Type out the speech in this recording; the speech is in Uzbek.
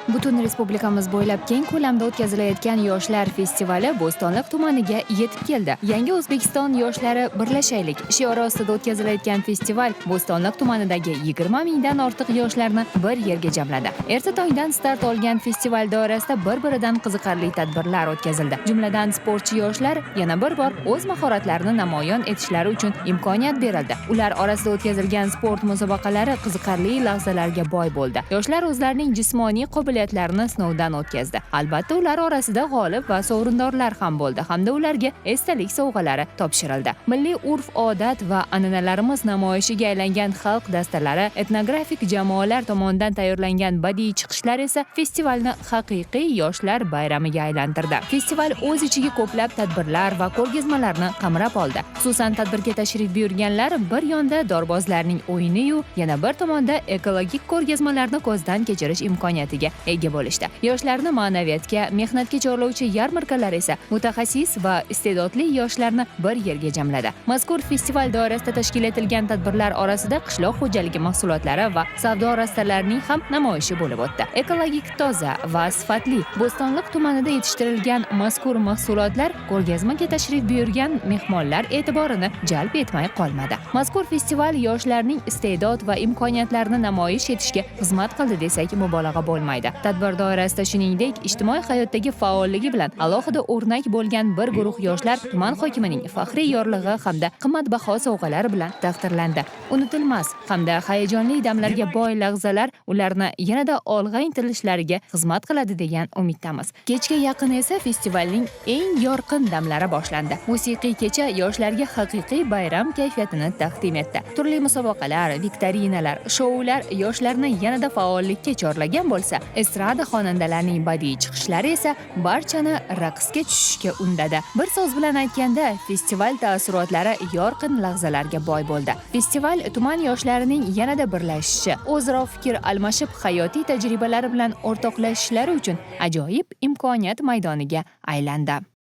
Butun respublikamiz bo'ylab keng ko'lamda o'tkazilayotgan yoshlar festivali Bo'stonliq tumaniga yetib keldi. Yangi O'zbekiston yoshlari birlashaylik shiori ostida o'tkazilayotgan festival Bo'stonliq tumanidagi 20 mingdan ortiq yoshlarni bir yerga jamladi. Erta tongdan start olgan festival doirasida bir-biridan qiziqarli tadbirlar o'tkazildi. Jumladan sportchi yoshlar yana bir bor o'z mahoratlarini namoyon etishlari uchun imkoniyat berildi. Ular orasida o'tkazilgan sport musobaqalari qiziqarli lahzalarga boy bo'ldi. Yoshlar o'zlarining jismoniy qobiliyatlarini sinovdan o'tkazdi. Albatta, ular orasida g'olib va sovrindorlar ham bo'ldi hamda ularga esdalik sovg'alari topshirildi. Milliy urf-odat va an'analarimiz namoyishiga aylangan xalq dastalari, etnografik jamoalar tomonidan tayyorlangan badiiy chiqishlar esa festivalni haqiqiy yoshlar bayramiga aylantirdi. Festival o'z ichiga ko'plab tadbirlar va ko'rgazmalarni qamrab oldi. Xususan, tadbirga tashrif buyurganlar bir yonda dorbozlarning o'yini-yu, yana bir tomonda ekologik ko'rgazmalarni ko'zdan kechirish imkoniyatiga ega bo'lishdi. Yoshlarni ma'naviyatga, mehnatga chorlovchi yarmarkalar esa mutaxassis va iste'dodli yoshlarni bir yerga jamladi. Mazkur festival doirasida tashkil etilgan tadbirlar orasida qishloq xo'jaligi mahsulotlari va savdo rastalarining ham namoyishi bo'lib o'tdi. Ekologik, toza va sifatli Bo'stonliq tumanida yetishtirilgan mazkur mahsulotlar ko'rgazmaga tashrif buyurgan mehmonlar e'tiborini jalb etmay qolmadi. Mazkur festival yoshlarning iste'dod va imkoniyatlarini namoyish etishga xizmat qildi desak mubolag'a bo'lmaydi. Tadbir doirasida shuningdek ijtimoiy hayotdagi faolligi bilan alohida o'rnak bo'lgan bir guruh yoshlar tuman hokimining faxriy yorlig'i hamda qimmatbaho sovg'alari bilan taqdirlandi. Unutilmas hamda hayajonli damlarga boy lahzalar ularni yanada olg'a intilishlariga xizmat qiladi degan umiddamiz. Kechga yaqin esa festivalning eng yorqin damlari boshlandi. Musiqiy kecha yoshlarga haqiqiy bayram kayfiyatini taqdim etdi. Turli musobaqalar, viktorinalar, shoular yoshlarni yanada faollikka chorlagan bo'lsa, estrada xonandalarining badiiy chiqishlari esa barchani raqsga tushishga undadi. Bir so'z bilan aytganda, festival taassurotlari yorqin lahzalarga boy bo'ldi. Festival tuman yoshlarining yanada birlashishi, o'zaro fikr almashib, hayotiy tajribalari bilan o'rtoqlashishlari uchun ajoyib imkoniyat maydoniga aylandi.